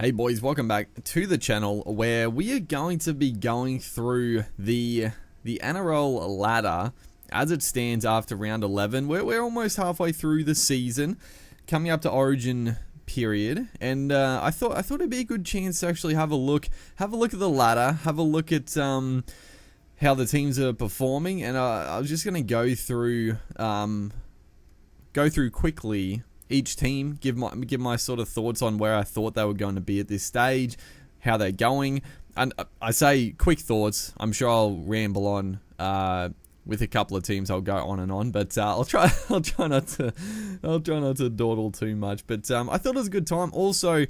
Hey boys, welcome back to the channel where we are going to be going through the NRL ladder as it stands after round 11. We're almost halfway through the season, coming up to Origin period, and I thought it'd be a good chance to actually have a look at the ladder, have a look at how the teams are performing, and I was just going to go through quickly each team, give my sort of thoughts on where I thought they were going to be at this stage, how they're going. And I say quick thoughts. I'm sure I'll ramble on with a couple of teams. I'll go on and on, but I'll try not to dawdle too much. But I thought it was a good time. Also,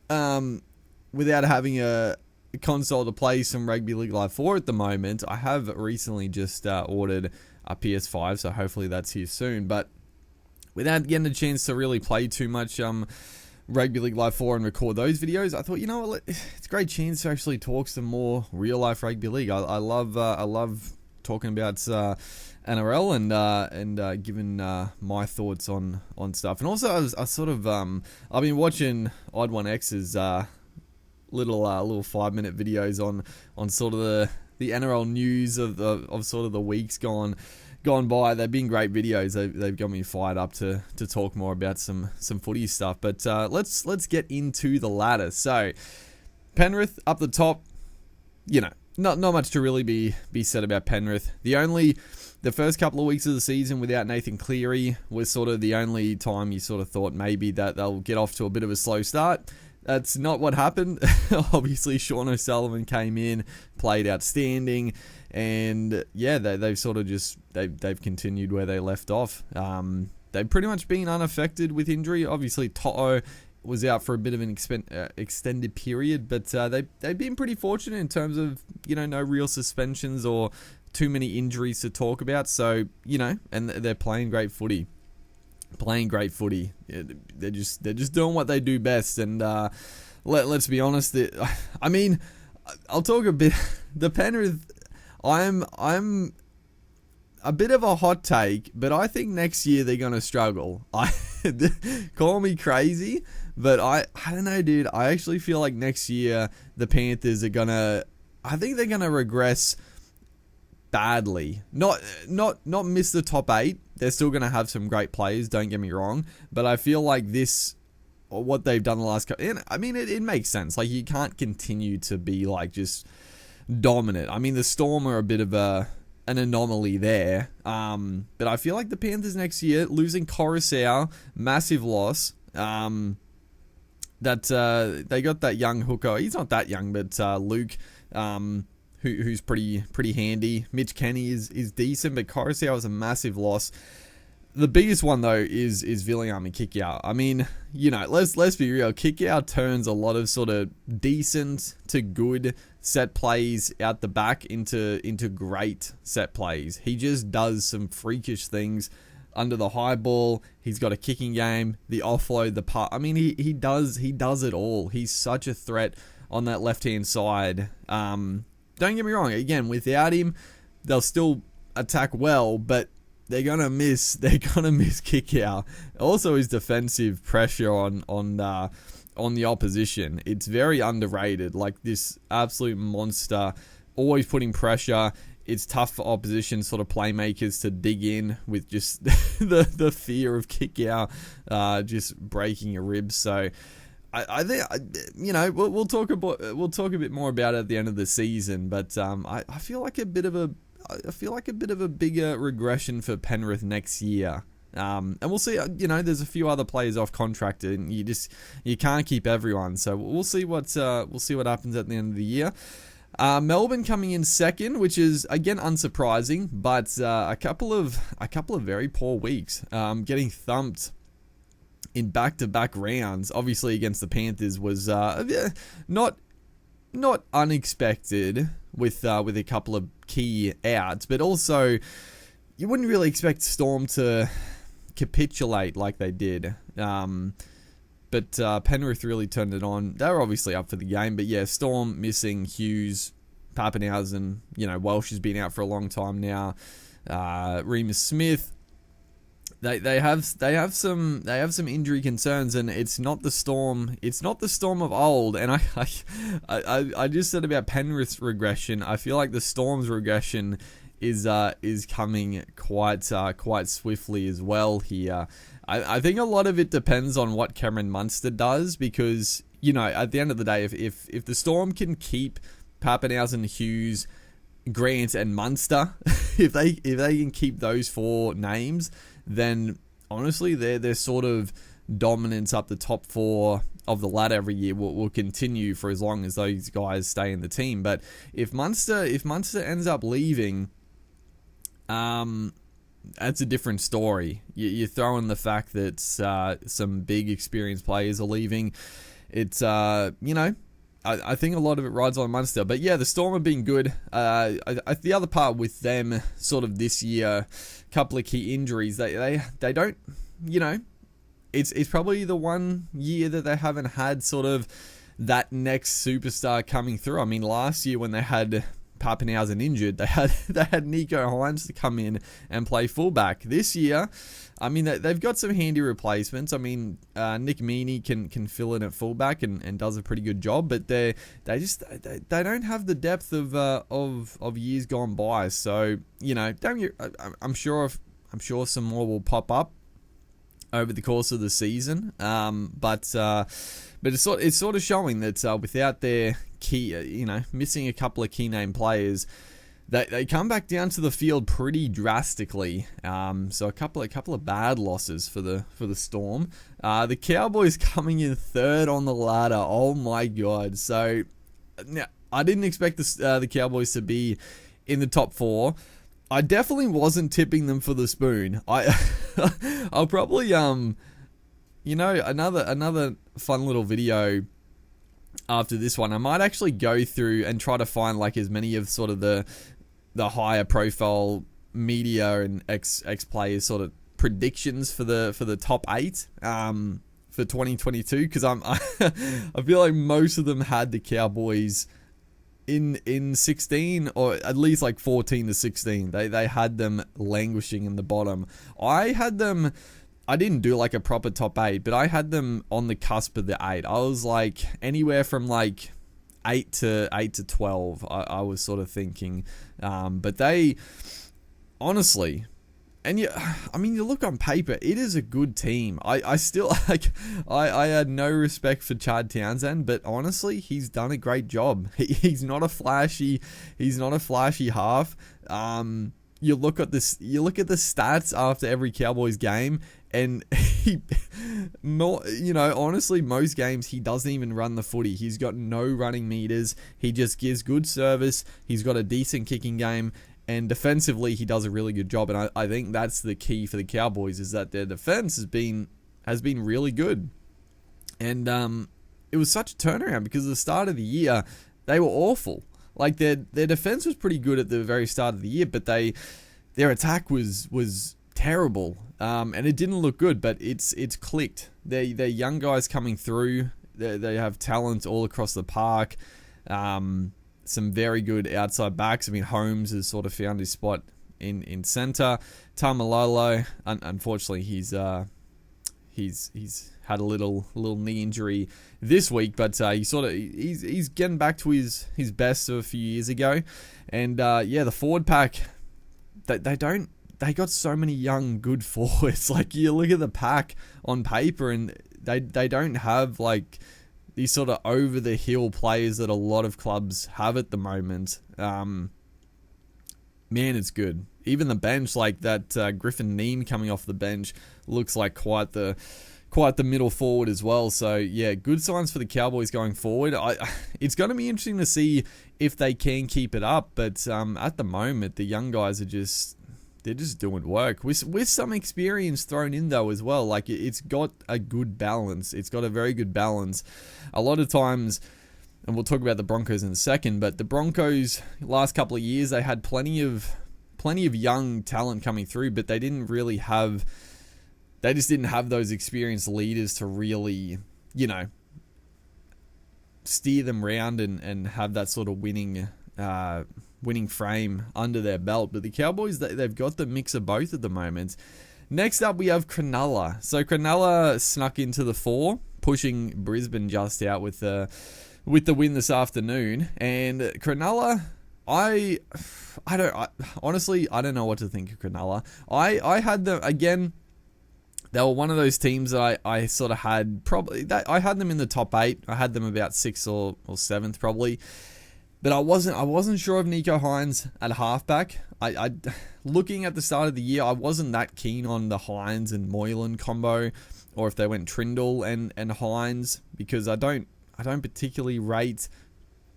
without having a console to play some Rugby League Live 4 at the moment, I have recently just ordered a PS5, so hopefully that's here soon. But without getting a chance to really play too much Rugby League Live 4 and record those videos, I thought, you know what, it's a great chance to actually talk some more real life Rugby League. I love talking about NRL and giving my thoughts on stuff. And also, I've been watching Odd One X's little 5-minute videos on sort of the NRL news of sort of the weeks gone by. They've been great videos. They've got me fired up to talk more about some footy stuff. But let's get into the ladder. So Penrith up the top, you know, not much to really be said about Penrith. The first couple of weeks of the season without Nathan Cleary was sort of the only time you sort of thought maybe that they'll get off to a bit of a slow start. That's not what happened. Obviously, Sean O'Sullivan came in, played outstanding, and yeah, they've sort of just they've continued where they left off. They've pretty much been unaffected with injury. Obviously, Toto was out for a bit of an extended period, but they've been pretty fortunate in terms of, you know, no real suspensions or too many injuries to talk about. So, you know, and they're playing great footy. They're just doing what they do best. And let's be honest. I mean, I'll talk a bit. The Penrith, I'm a bit of a hot take, but I think next year they're gonna struggle. Call me crazy, but I don't know, dude. I actually feel like next year the Panthers are I think they're gonna regress badly. Not miss the top 8. They're still going to have some great players, don't get me wrong, but I feel like what they've done the last couple, and I mean, it makes sense. Like, you can't continue to be like just dominant. I mean, the Storm are a bit of an anomaly there, but I feel like the Panthers next year, losing Coruscant, massive loss. They got that young hooker. He's not that young, but Luke, who's pretty handy. Mitch Kenny is decent, but Coruscant was a massive loss. The biggest one though is Villiam and Kickout. I mean, you know, let's be real. Kickout turns a lot of sort of decent to good set plays out the back into great set plays. He just does some freakish things under the high ball. He's got a kicking game, the offload, the putt. I mean, he does it all. He's such a threat on that left hand side. Don't get me wrong. Again, without him, they'll still attack well, but they're gonna miss kick out. Also, his defensive pressure on the opposition, it's very underrated. Like, this absolute monster, always putting pressure. It's tough for opposition sort of playmakers to dig in with just the fear of kick out, just breaking a rib. So I think, you know, we'll talk a bit more about it at the end of the season, but I feel like a bit of a bigger regression for Penrith next year. And we'll see. You know, there's a few other players off contract, and you can't keep everyone. So we'll see what happens at the end of the year. Melbourne coming in second, which is again unsurprising, but a couple of very poor weeks, getting thumped in back-to-back rounds. Obviously against the Panthers was not unexpected with a couple of key outs, but also you wouldn't really expect Storm to capitulate like they did. But Penrith really turned it on. They were obviously up for the game, but yeah, Storm missing Hughes, Pappenhausen, you know, Welsh has been out for a long time now. Remus Smith. They have some injury concerns, and it's not the Storm. It's not the Storm of old. And I just said about Penrith's regression. I feel like the Storm's regression is coming quite swiftly as well here. I think a lot of it depends on what Cameron Munster does, because at the end of the day, if the Storm can keep Papenhuyzen, Hughes, Grant and Munster, if they can keep those four names, then honestly their sort of dominance up the top four of the ladder every year will continue for as long as those guys stay in the team. But if Munster ends up leaving, that's a different story. You throw in the fact that some big experienced players are leaving. It's I think a lot of it rides on Munster. But yeah, the Storm have been good. The other part with them sort of this year, couple of key injuries. They don't, it's probably the one year that they haven't had sort of that next superstar coming through. I mean, last year when they had Papenhuyzen injured, they had Nico Hines to come in and play fullback. This year, I mean, they've got some handy replacements. I mean, Nick Meaney can fill in at fullback and does a pretty good job, but they don't have the depth of years gone by. So I'm sure some more will pop up over the course of the season. But it's sort of showing that without their key, missing a couple of key name players, they come back down to the field pretty drastically. So a couple of bad losses for the Storm. The Cowboys coming in third on the ladder. Oh my god! So now I didn't expect the Cowboys to be in the top four. I definitely wasn't tipping them for the spoon. I'll probably another fun little video after this one. I might actually go through and try to find like as many of sort of the higher profile media and ex players sort of predictions for the top 8 for 2022, because I feel like most of them had the Cowboys in 16, or at least like 14 to 16. They had them languishing in the bottom. I didn't do like a proper top 8, but I had them on the cusp of the 8. I was like anywhere from like 8 to 12. I was sort of thinking, but they honestly, and you look on paper, it is a good team. I still I had no respect for Chad Townsend, but honestly, he's done a great job. He's not a flashy half. You look at the stats after every Cowboys game, and honestly, most games he doesn't even run the footy. He's got no running meters. He just gives good service. He's got a decent kicking game, and defensively he does a really good job. And I think that's the key for the Cowboys, is that their defense has been really good. And it was such a turnaround, because at the start of the year they were awful. Like their defense was pretty good at the very start of the year, but their attack was terrible, and it didn't look good. But it's clicked. They're young guys coming through. They have talent all across the park. Some very good outside backs. I mean, Holmes has sort of found his spot in centre. Tamalolo, unfortunately, he's had a little knee injury this week, but he's getting back to his best of a few years ago. And the forward pack, they got so many young good forwards. Like, you look at the pack on paper, and they don't have like these sort of over the hill players that a lot of clubs have at the moment. Man, it's good. Even the bench, like that Griffin Neem coming off the bench, looks like quite the middle forward as well. So yeah, good signs for the Cowboys going forward. It's going to be interesting to see if they can keep it up. But at the moment, the young guys are just doing work with some experience thrown in though as well. Like, it's got a good balance. It's got a very good balance. A lot of times, and we'll talk about the Broncos in a second, but the Broncos last couple of years, they had plenty of young talent coming through, but they just didn't have those experienced leaders to really, steer them round and have that sort of winning frame under their belt. But the Cowboys, they've got the mix of both at the moment. Next up, we have Cronulla. So Cronulla snuck into the 4, pushing Brisbane just out with the win this afternoon. And Cronulla, honestly, I don't know what to think of Cronulla. I had them, again, they were one of those teams that I sort of had, I had them in the top 8. I had them about 6th or 7th probably. But I wasn't sure of Nico Hines at halfback. I looking at the start of the year, I wasn't that keen on the Hines and Moylan combo, or if they went Trindle and Hines, because I don't particularly rate.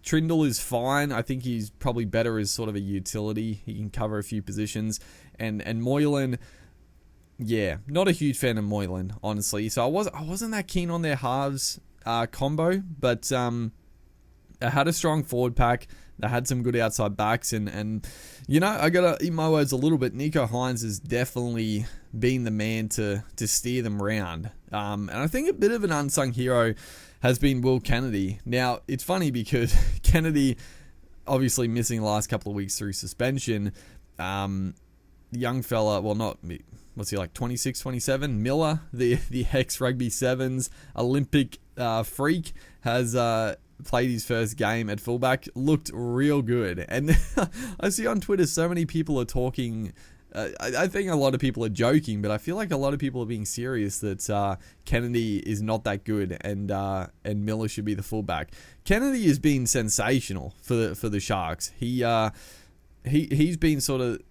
Trindle is fine. I think he's probably better as sort of a utility. He can cover a few positions, and Moylan, yeah, not a huge fan of Moylan, honestly. So I wasn't that keen on their halves combo, but they had a strong forward pack. They had some good outside backs, and you know, I gotta eat my words a little bit. Nico Hines has definitely been the man to steer them round. And I think a bit of an unsung hero has been Will Kennedy. Now, it's funny because Kennedy, obviously missing the last couple of weeks through suspension. The young fella, well, not, what's he like, 26, 27? Miller, the ex-rugby sevens Olympic freak, has played his first game at fullback, looked real good. And I see on Twitter so many people are talking, I think a lot of people are joking, but I feel like a lot of people are being serious that Kennedy is not that good, and Miller should be the fullback. Kennedy has been sensational for the Sharks. He's been sort of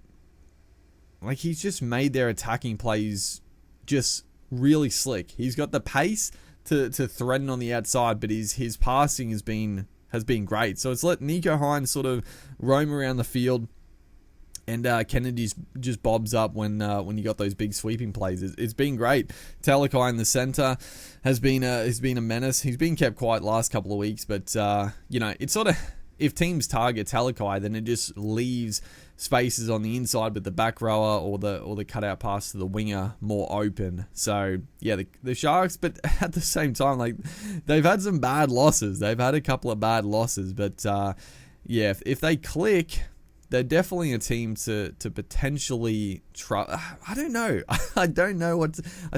like, he's just made their attacking plays just really slick. He's got the pace to threaten on the outside, but his passing has been great. So it's let Nico Hines sort of roam around the field, and Kennedy just bobs up when you got those big sweeping plays. It's been great. Talakai in the centre has been a menace. He's been kept quiet last couple of weeks, but you know, it's sort of, if teams target Talakai, then it just leaves spaces on the inside with the back rower or the cutout pass to the winger more open. So yeah, the Sharks, but at the same time, like, they've had some bad losses. They've had a couple of bad losses, but yeah, if they click, they're definitely a team to potentially try. I don't know. I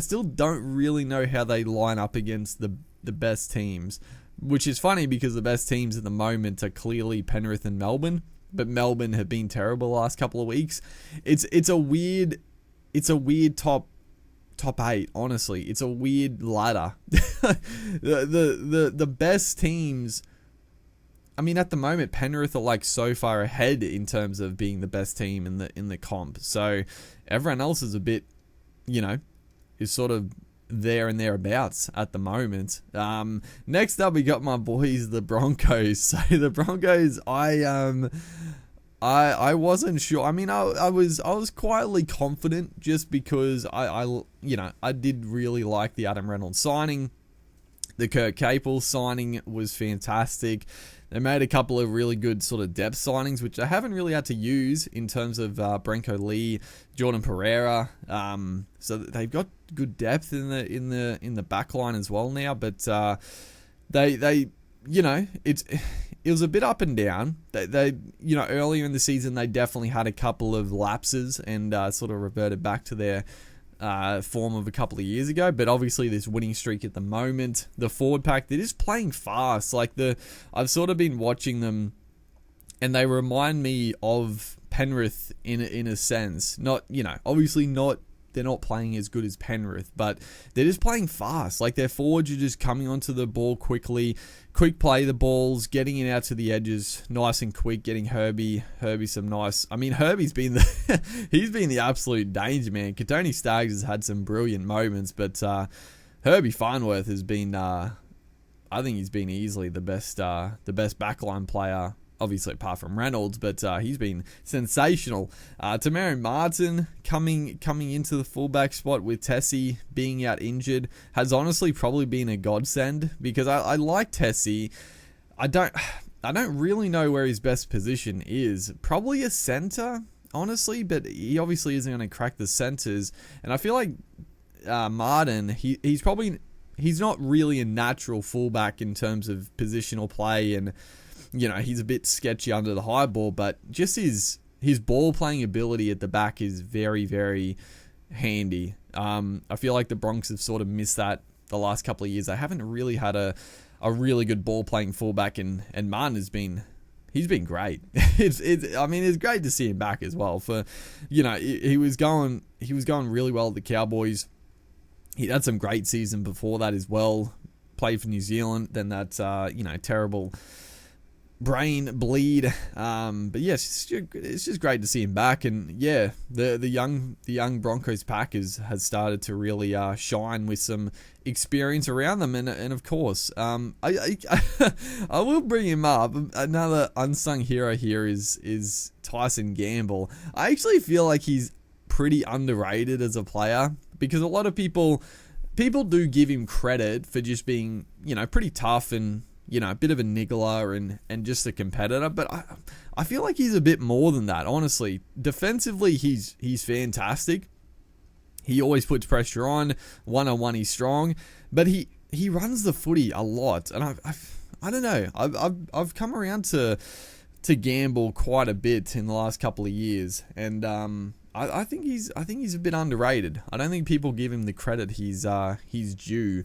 still don't really know how they line up against the best teams, which is funny because the best teams at the moment are clearly Penrith and Melbourne. But Melbourne have been terrible the last couple of weeks. It's a weird top 8, honestly. It's a weird ladder. the best teams, I mean, at the moment Penrith are like so far ahead in terms of being the best team in the comp. So everyone else is a bit, you know, is sort of there and thereabouts at the moment. Next up, we got my boys, the Broncos. So the Broncos, I wasn't sure. I mean, I was quietly confident just because I did really like the Adam Reynolds signing. The Kurt Capel signing was fantastic. They made a couple of really good sort of depth signings, which I haven't really had to use in terms of Brenko Lee, Jordan Pereira. So they've got good depth in the back line as well now. But they you know, it was a bit up and down. They you know, earlier in the season they definitely had a couple of lapses and sort of reverted back to their form of a couple of years ago, but obviously this winning streak at the moment, the forward pack, they're just playing fast. Like, I've sort of been watching them, and they remind me of Penrith in a sense. Not, you know, obviously not. They're not playing as good as Penrith, but they're just playing fast. Like, their forwards are just coming onto the ball quickly, quick play the balls, getting it out to the edges, nice and quick, getting Herbie some nice. I mean, Herbie's been he's been the absolute danger, man. Katoni Staggs has had some brilliant moments, but Herbie Farnworth has been, I think he's been easily the best backline player. Obviously, apart from Reynolds, but he's been sensational. Tamarin Martin coming into the fullback spot with Tessie being out injured has honestly probably been a godsend, because I like Tessie. I don't really know where his best position is. Probably a center, honestly, but he obviously isn't going to crack the centers. And I feel like Martin, he's not really a natural fullback in terms of positional play, and you know, he's a bit sketchy under the high ball, but just his ball playing ability at the back is very, very handy. I feel like the Broncos have sort of missed that the last couple of years. They haven't really had a really good ball playing fullback, and Martin he's been great. It's great to see him back as well. For he was going really well at the Cowboys. He had some great season before that as well. Played for New Zealand, then that terrible brain bleed. But yes, it's just great to see him back. And yeah, the young Broncos pack has started to really shine with some experience around them. And of course, I will bring him up. Another unsung hero here is Tyson Gamble. I actually feel like he's pretty underrated as a player, because a lot of people do give him credit for just being pretty tough and a bit of a niggler and just a competitor, but I feel like he's a bit more than that, honestly. Defensively, he's fantastic. He always puts pressure on. One-on-one, he's strong, but he runs the footy a lot, and I don't know. I've come around to Gamble quite a bit in the last couple of years, and I think he's a bit underrated. I don't think people give him the credit he's due.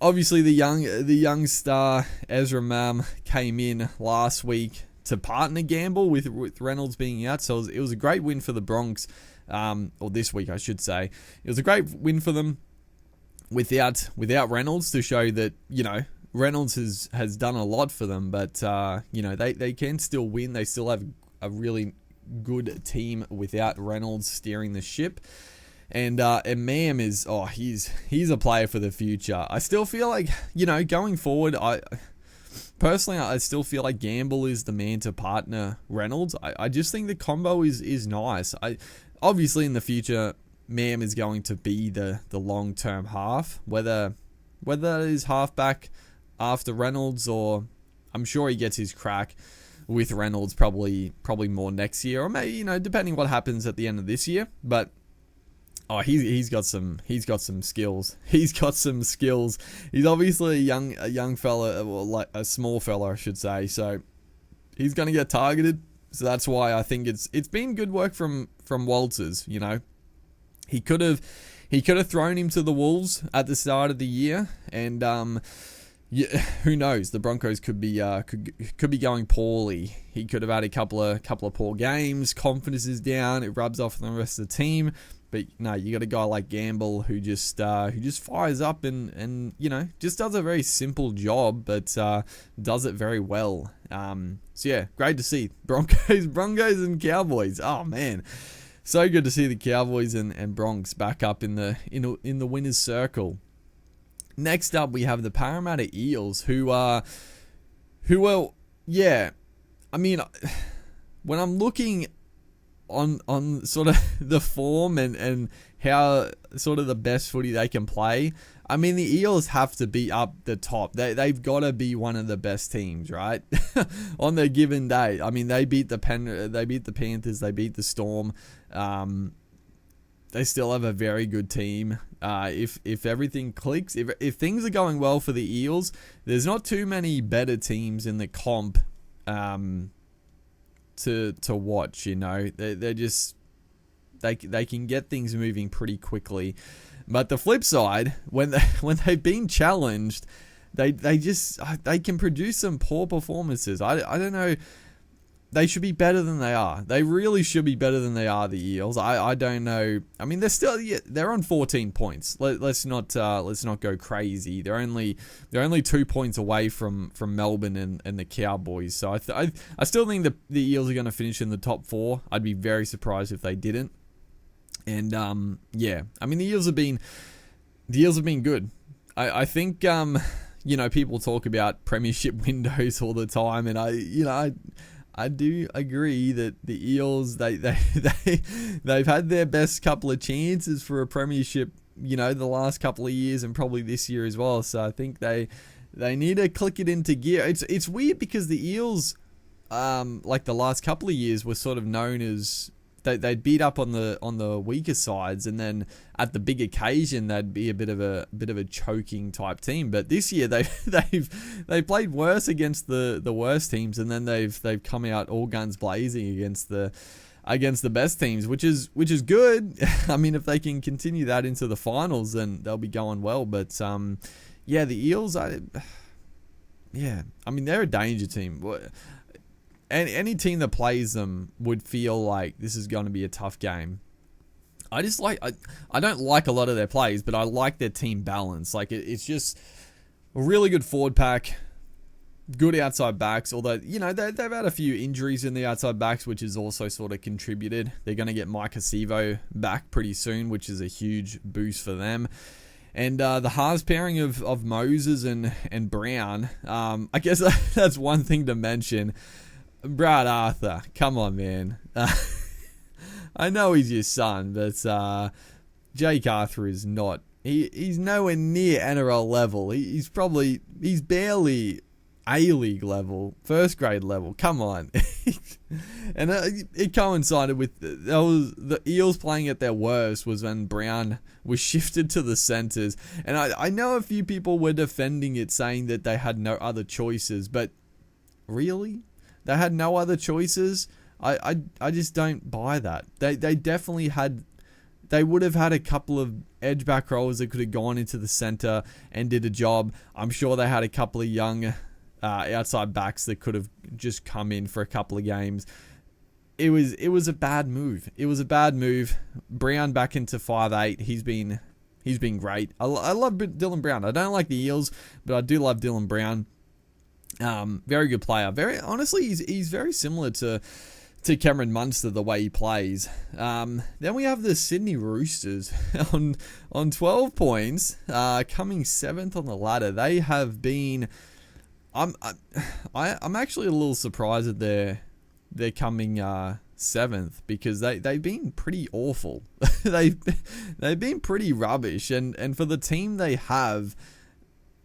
Obviously, the young star Ezra Mam came in last week to partner Gamble with Reynolds being out, so it was a great win for the Bronx, or this week I should say. It was a great win for them without Reynolds, to show that Reynolds has done a lot for them, but they can still win. They still have a really good team without Reynolds steering the ship. And Mam is, he's a player for the future. I still feel like, going forward, I still feel like Gamble is the man to partner Reynolds. I just think the combo is nice. Obviously in the future, Mam is going to be the long-term half, whether that is halfback after Reynolds, or I'm sure he gets his crack with Reynolds probably more next year, or maybe, depending what happens at the end of this year. But he's got some skills. He's got some skills. He's obviously a young fella, well, like a small fella, I should say. So he's going to get targeted. So that's why I think it's been good work from Walters. He could have thrown him to the Wolves at the start of the year, and who knows? The Broncos could be going poorly. He could have had a couple of poor games. Confidence is down. It rubs off on the rest of the team. But no, you got a guy like Gamble who just fires up and just does a very simple job, but does it very well. So yeah, great to see Broncos and Cowboys. Oh man, so good to see the Cowboys and Bronx back up in the winners' circle. Next up, we have the Parramatta Eels, who are yeah. I mean, when I'm looking on sort of the form and how sort of the best footy they can play, I mean, the Eels have to be up the top. They've got to be one of the best teams, right? On their given day. I mean, they beat the Panthers, they beat the Storm. They still have a very good team. If everything clicks, if things are going well for the Eels, there's not too many better teams in the comp to watch. They're just they can get things moving pretty quickly. But the flip side, when they've been challenged, they can produce some poor performances. I don't know. They should be better than they are. They really should be better than they are, the Eels. I don't know. I mean, they're on 14 points. Let's not go crazy. They're only 2 points away from Melbourne and the Cowboys. So I still think the Eels are going to finish in the top 4. I'd be very surprised if they didn't. And yeah, I mean, the Eels have been good. I think people talk about premiership windows all the time, and I do agree that the Eels, they've had their best couple of chances for a premiership, the last couple of years and probably this year as well. So I think they need to click it into gear. It's weird because the Eels, like the last couple of years, were sort of known as they'd beat up on the weaker sides, and then at the big occasion they'd be a bit of a choking type team. But this year they've played worse against the worst teams, and then they've come out all guns blazing against the against the best teams, which is good. I mean, if they can continue that into the finals, then they'll be going well. But yeah, the Eels, I mean, they're a danger team. Any team that plays them would feel like this is going to be a tough game. I don't like a lot of their plays, but I like their team balance. Like, it's just a really good forward pack, good outside backs, although, they've had a few injuries in the outside backs, which has also sort of contributed. They're going to get Mike Acevo back pretty soon, which is a huge boost for them. And the halves pairing of Moses and Brown, I guess that's one thing to mention. Brad Arthur, come on, man. I know he's your son, but Jake Arthur is not. He's nowhere near NRL level. He's barely A-League level, first grade level. Come on. And it coincided with the Eels playing at their worst was when Brown was shifted to the centres. And I know a few people were defending it, saying that they had no other choices, but really? They had no other choices? I just don't buy that. They definitely had. They would have had a couple of edge back rollers that could have gone into the centre and did a job. I'm sure they had a couple of young outside backs that could have just come in for a couple of games. It was a bad move. It was a bad move. Brown back into 5'8". He's been great. I love Dylan Brown. I don't like the Eels, but I do love Dylan Brown. Very good player. Honestly, he's very similar to Cameron Munster, the way he plays. Then we have the Sydney Roosters on 12 points, coming 7th on the ladder. They have been. I'm actually a little surprised that they're coming 7th, because they've been pretty awful. they've been pretty rubbish, and for the team they have,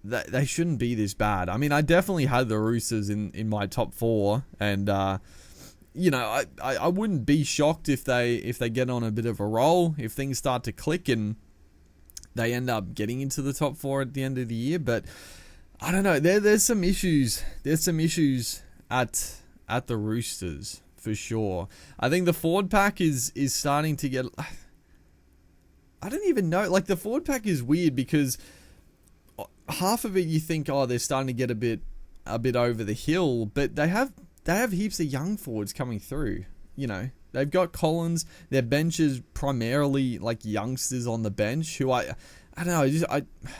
they shouldn't be this bad. I mean, I definitely had the Roosters in my top 4, and I wouldn't be shocked if they get on a bit of a roll, if things start to click and they end up getting into the top 4 at the end of the year. But I don't know. There's some issues. There's some issues at the Roosters for sure. I think the forward pack is starting to get. I don't even know. Like, the forward pack is weird because half of it you think, they're starting to get a bit over the hill, but they have heaps of young forwards coming through. They've got Collins. Their bench is primarily like youngsters on the bench who I don't know.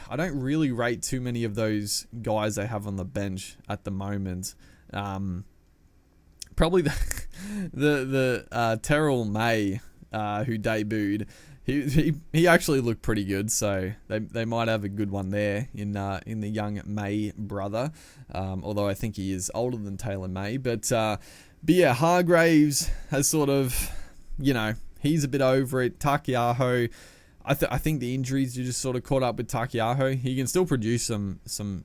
I don't really rate too many of those guys they have on the bench at the moment. Probably the Terrell May who debuted. He actually looked pretty good, so they might have a good one there in the young May brother. Although I think he is older than Taylor May, but yeah, Hargraves has sort of, he's a bit over it. Takiaho, I think the injuries just sort of caught up with Takiaho. He can still produce some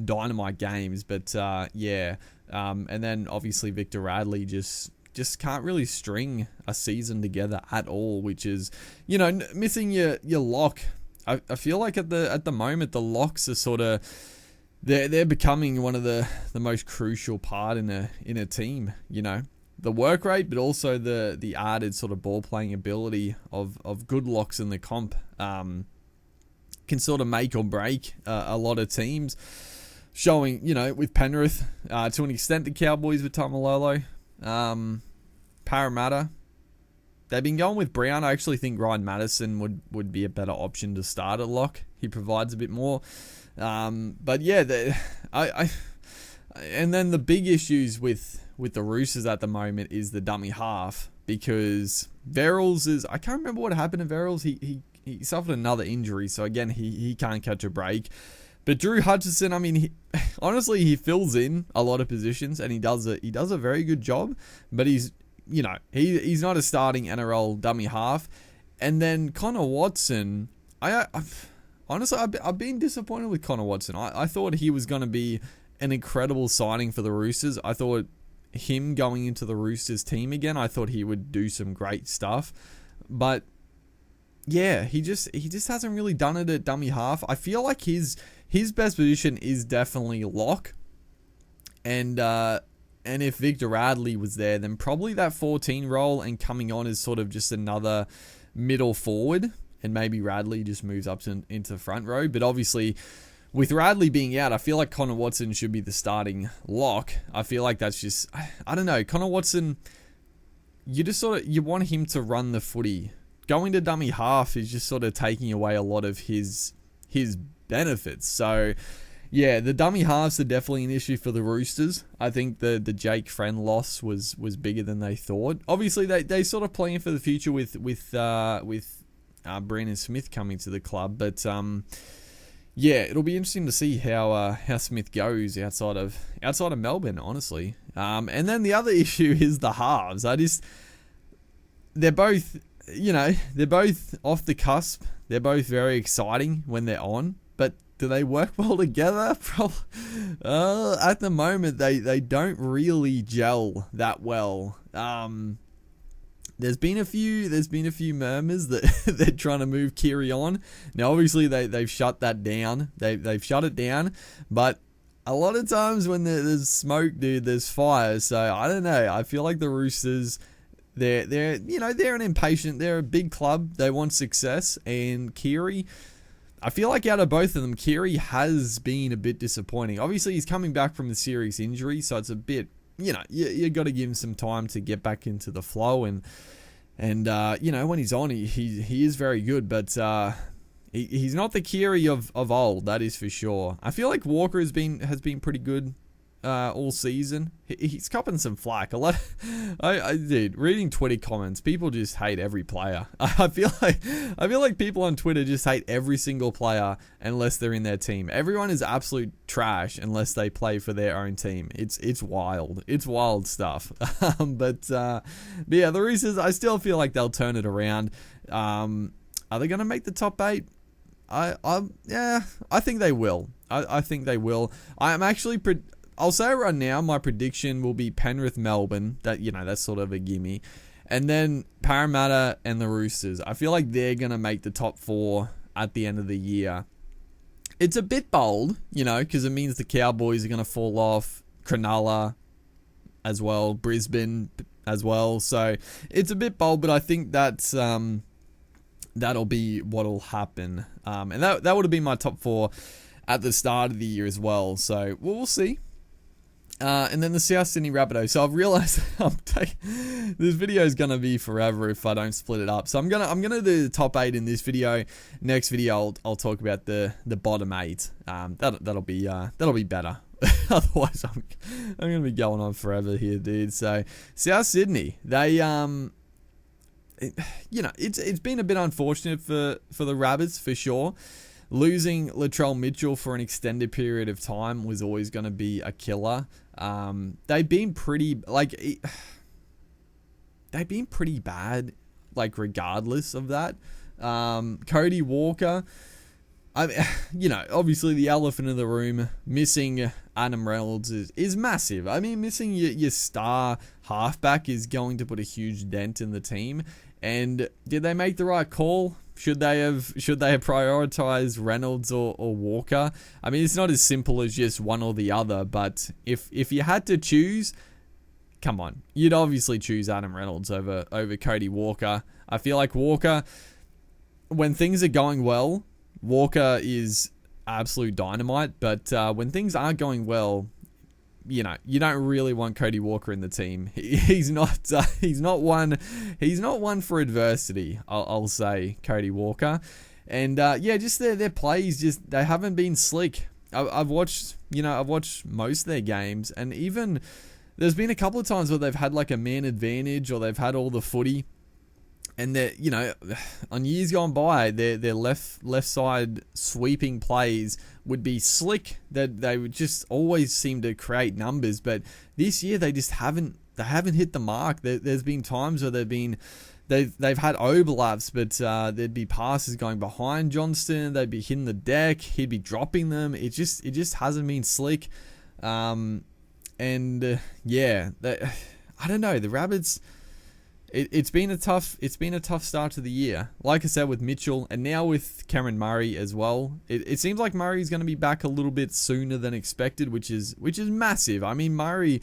dynamite games, but yeah. And then obviously Victor Radley just can't really string a season together at all, which is, missing your lock. I feel like at the moment the locks are sort of they're becoming one of the most crucial part in a team. The work rate, but also the added sort of ball playing ability of good locks in the comp can sort of make or break a lot of teams. Showing, with Penrith, to an extent, the Cowboys with Tamalolo. Parramatta, they've been going with Brown. I actually think Ryan Madison would be a better option to start at lock. He provides a bit more. But yeah, and then the big issues with the Roosters at the moment is the dummy half, because Verrills is, I can't remember what happened to Verrills. He suffered another injury, so again he can't catch a break. But Drew Hutchison, I mean, honestly, he fills in a lot of positions and he does a very good job. But he's not a starting NRL dummy half. And then Connor Watson, honestly, I've been disappointed with Connor Watson. I thought he was going to be an incredible signing for the Roosters. I thought him going into the Roosters team again, I thought he would do some great stuff. But yeah, he just hasn't really done it at dummy half. I feel like his best position is definitely lock. And And if Victor Radley was there, then probably that 14 role and coming on as sort of just another middle forward. And maybe Radley just moves up into front row. But obviously, with Radley being out, I feel like Connor Watson should be the starting lock. I feel like that's just, I don't know. Connor Watson, you want him to run the footy. Going to dummy half is just sort of taking away a lot of his benefits. So, yeah, the dummy halves are definitely an issue for the Roosters. I think the Jake Friend loss was bigger than they thought. Obviously, they sort of plan for the future with Brandon Smith coming to the club, but yeah, it'll be interesting to see how Smith goes outside of Melbourne, honestly. And then the other issue is the halves. They're both off the cusp. They're both very exciting when they're on, but do they work well together? At the moment, they don't really gel that well. There's been a few murmurs that they're trying to move Kiri on. Now, obviously, they've shut that down. They've shut it down, but a lot of times when there's smoke, dude, there's fire. So I don't know. I feel like the Roosters, they're an impatient. They're a big club. They want success, and Kiri, I feel like out of both of them, Kiri has been a bit disappointing. Obviously, he's coming back from a serious injury, so it's a bit, you got to give him some time to get back into the flow, and when he's on, he is very good, but he's not the Kiri of old, that is for sure. I feel like Walker has been pretty good all season. He's copping some flack. A lot. Dude, reading Twitter comments, people just hate every player. I feel like people on Twitter just hate every single player unless they're in their team. Everyone is absolute trash unless they play for their own team. It's wild. It's wild stuff. But yeah, the Roosters, I still feel like they'll turn it around. Are they going to make the top 8? Yeah, I think they will. I think they will. I'm actually I'll say right now, my prediction will be Penrith, Melbourne. That's sort of a gimme. And then Parramatta and the Roosters. I feel like they're going to make the top 4 at the end of the year. It's a bit bold, because it means the Cowboys are going to fall off. Cronulla as well. Brisbane as well. So it's a bit bold, but I think that's that'll be what'll happen. And that would have been my top 4 at the start of the year as well. So we'll see. And then the South Sydney Rabbitohs. So I've realised this video is gonna be forever if I don't split it up. So I'm gonna do the top 8 in this video. Next video I'll talk about the bottom 8. That'll be better. Otherwise I'm gonna be going on forever here, dude. So South Sydney, they it's been a bit unfortunate for the Rabbits for sure. Losing Latrell Mitchell for an extended period of time was always going to be a killer. They've been pretty bad, regardless of that. Cody Walker, obviously the elephant in the room, missing Adam Reynolds is massive. I mean, missing your star halfback is going to put a huge dent in the team. And did they make the right call? Should they have prioritized Reynolds or Walker? I mean, it's not as simple as just one or the other, but if you had to choose, come on, you'd obviously choose Adam Reynolds over Cody Walker. I feel like Walker, when things are going well, Walker is absolute dynamite, but when things aren't going well, you don't really want Cody Walker in the team. He's not one for adversity, I'll say, Cody Walker. And just their plays, they haven't been slick. I've watched most of their games, and even there's been a couple of times where they've had a man advantage or they've had all the footy. And on years gone by, their left side sweeping plays would be slick. That they would just always seem to create numbers. But this year they just haven't hit the mark. There's been times where they've had overlaps, but there'd be passes going behind Johnston. They'd be hitting the deck. He'd be dropping them. It just hasn't been slick. I don't know. The Rabbits. It's been a tough start to the year. Like I said, with Mitchell and now with Cameron Murray as well. It seems like Murray's going to be back a little bit sooner than expected, which is massive. I mean, Murray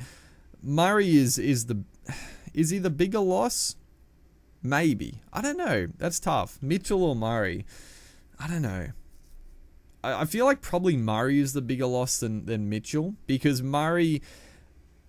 Murray is he the bigger loss? Maybe. I don't know. That's tough. Mitchell or Murray? I don't know. I feel like probably Murray is the bigger loss than Mitchell, because Murray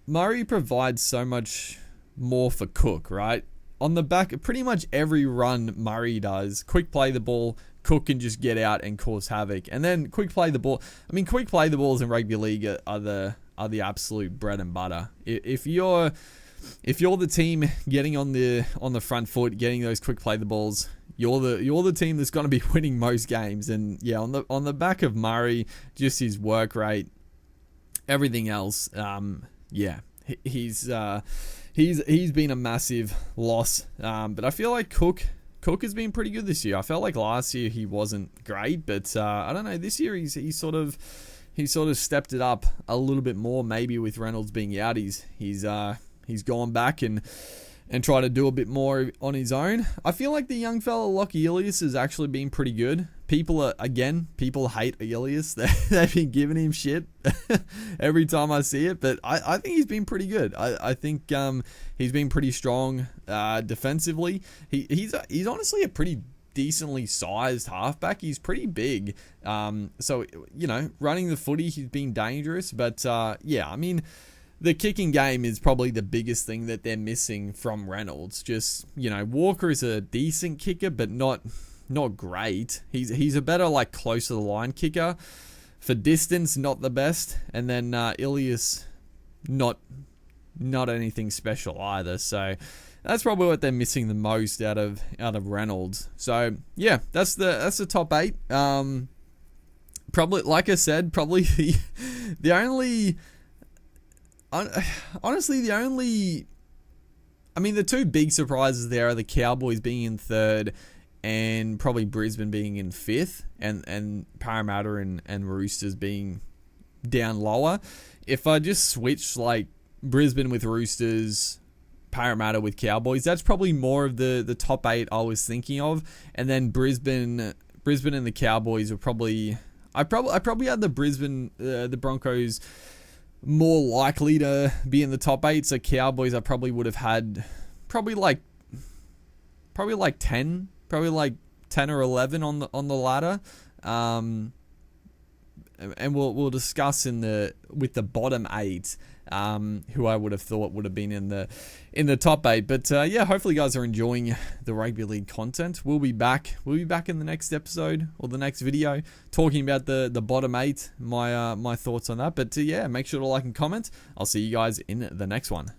provides so much more for Cook, right? On the back, pretty much every run Murray does, quick play the ball, Cook can just get out and cause havoc. And then quick play the ball. I mean, quick play the balls in rugby league are the absolute bread and butter. If you're the team getting on the front foot, getting those quick play the balls, you're the team that's going to be winning most games. And yeah, on the back of Murray, just his work rate, everything else, yeah, he's been a massive loss. But I feel like Cook has been pretty good this year. I felt like last year he wasn't great, but I don't know. This year he's sort of stepped it up a little bit more. Maybe with Reynolds being out, he's gone back and tried to do a bit more on his own. I feel like the young fella Lockie Ilias has actually been pretty good. People hate Ilias. They've been giving him shit every time I see it, but I think he's been pretty good. I think he's been pretty strong defensively. He's honestly a pretty decently sized halfback. He's pretty big. So, running the footy, he's been dangerous. But, yeah, I mean, the kicking game is probably the biggest thing that they're missing from Reynolds. Just, Walker is a decent kicker, but not great. He's a better, close to the line kicker. For distance, not the best. And then Ilias, not anything special either. So that's probably what they're missing the most out of Reynolds. So yeah, that's the top 8. Probably, like I said, probably the only. Honestly, the two big surprises there are the Cowboys being in 3rd and probably Brisbane being in 5th, and Parramatta and Roosters being down lower. If I just switch Brisbane with Roosters, Parramatta with Cowboys, that's probably more of the top 8 I was thinking of. And then Brisbane and the Cowboys are probably. I probably had the Broncos more likely to be in the top 8. So Cowboys I probably would have had probably 10 or 11 on the ladder. And we'll discuss with the bottom 8 who I would have thought would have been in the top 8. But yeah, hopefully you guys are enjoying the rugby league content. We'll be back in the next episode or the next video talking about the bottom 8, my thoughts on that. But yeah, make sure to like and comment. I'll see you guys in the next one.